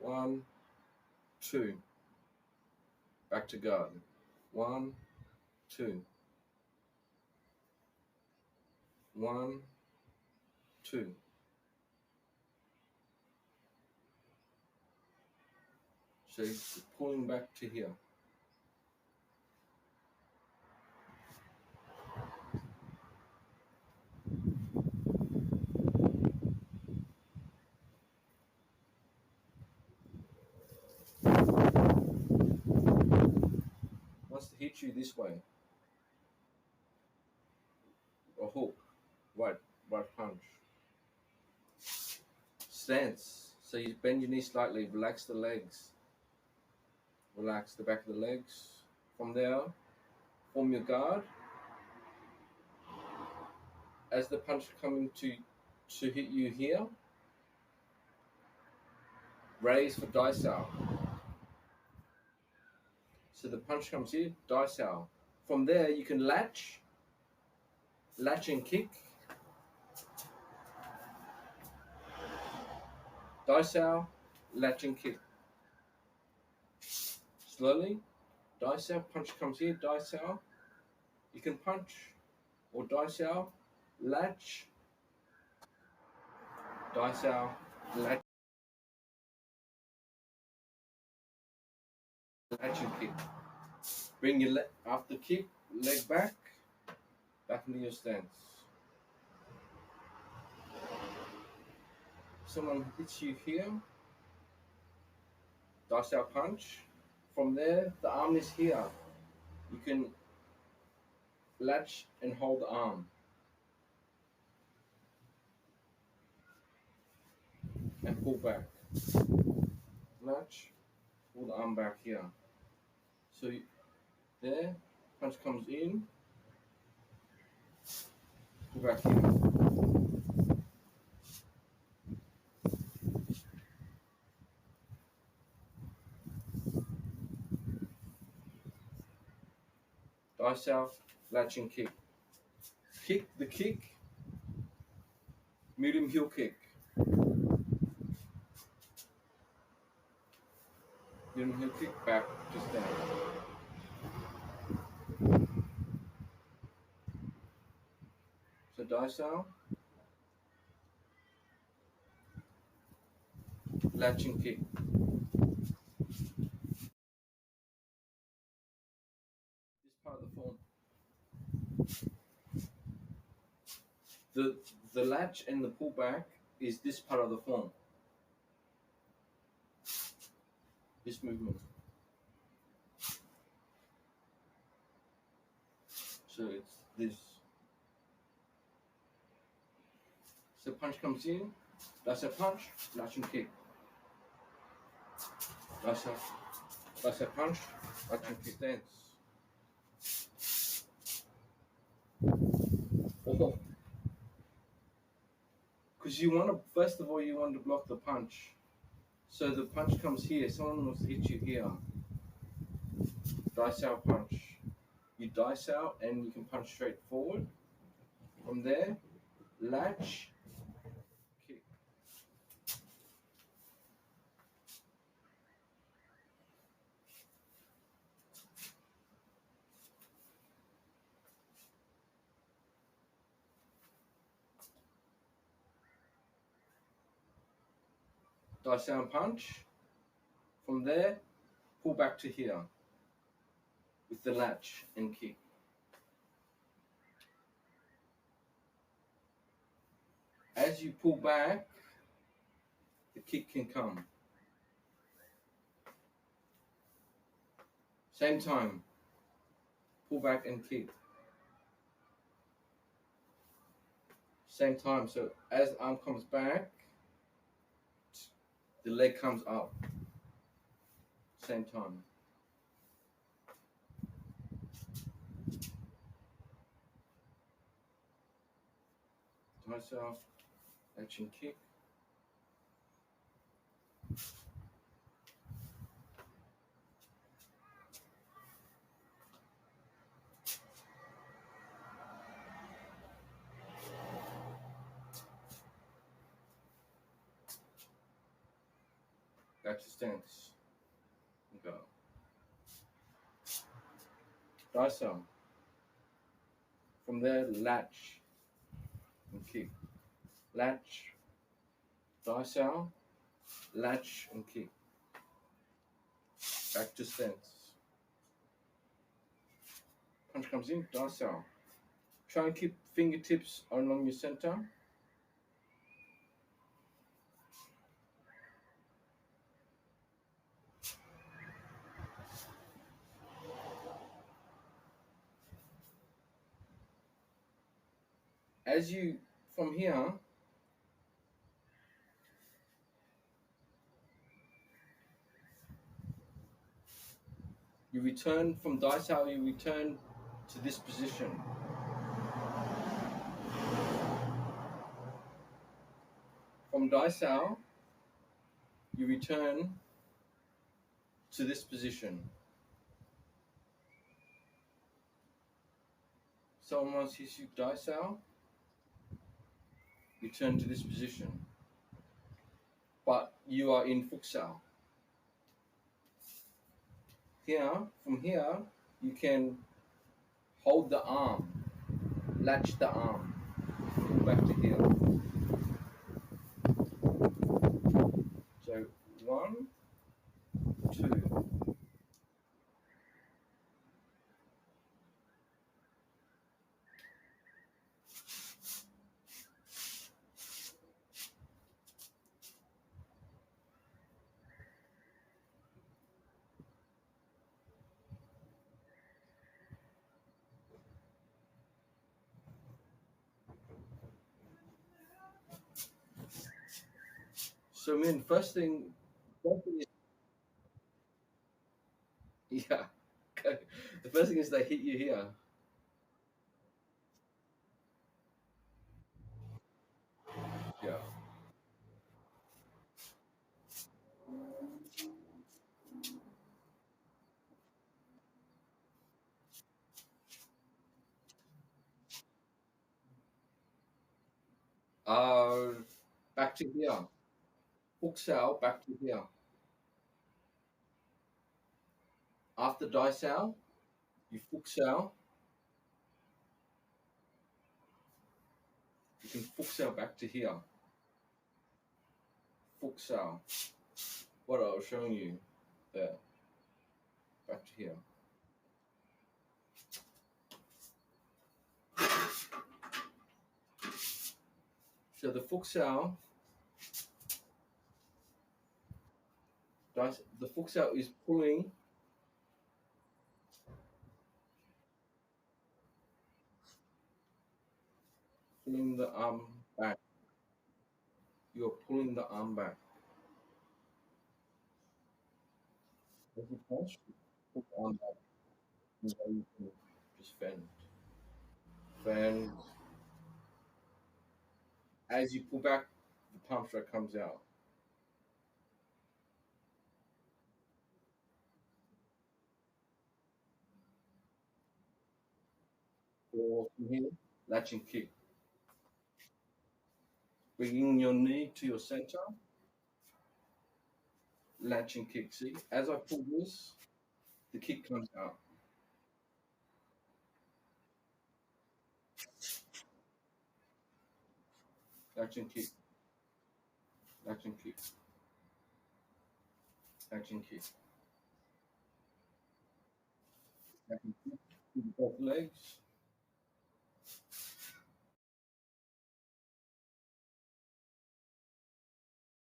1, 2. Back to guard. 1, 2. 1, 2. So you're pulling back to here. Wants to hit you this way. A hook. Right punch. Stance. So you bend your knee slightly, relax the legs. Relax the back of the legs. From there, form your guard. As the punch coming to hit you here, raise for dice out. So the punch comes here, dice out. From there, you can latch and kick, dice out, latch and kick. Slowly, dice out, punch comes here, dice out. You can punch or dice out, latch, dice out, latch and kick. Bring your after kick, leg back into your stance. Someone hits you here, dice out punch. From there, the arm is here. You can latch and hold the arm and pull back. Latch, pull the arm back here. So there, punch comes in, pull back here. Dice out, latch and kick. Kick the kick, medium heel kick. Medium heel kick, back to stand. So dice out, latch and kick. This part of the form. The latch and the pull back is this part of the form. This movement. So it's this. So punch comes in, that's a punch, latch and kick. That's a punch, latch and kick. Stance. Oh. Because you want to, first of all, you want to block the punch. So the punch comes here, someone wants to hit you here. Dice out punch. You dice out and you can punch straight forward. From there, latch, kick. Dice out punch. From there, pull back to here with the latch and kick. As you pull back, the kick can come. Same time, pull back and kick. Same time, so as the arm comes back, the leg comes up. Same time. Myself, action kick. That's the stance. Go. Dicel. From there, latch and kick. Latch, dicel, latch and kick. Back to stance. Punch comes in, dicel. Try and keep fingertips along your center. As you, from here, you return from dicel, you return to this position. From dicel, you return to this position. Someone wants hits you dicel, return to this position. But you are in futsal. Here, from here, you can hold the arm, latch the arm, pull back to here. So 1, 2. So, man, first thing is, yeah, the first thing is they hit you here. Yeah. Uh, Back to here. Futsal, back to here. After dicel, you futsal. You can futsal back to here. Futsal. What I was showing you there. Back to here. So the futsal, the futsal is pulling the arm back. You're pulling the arm back. As you punch, you pull the arm back. And then you can just bend. Bend. As you pull back, the palm strike comes out. Or from here, latch and kick. Bringing your knee to your center, latch and kick. See, as I pull this, the kick comes out. Latch and kick, latch and kick, latch and kick. Latch and kick with both legs.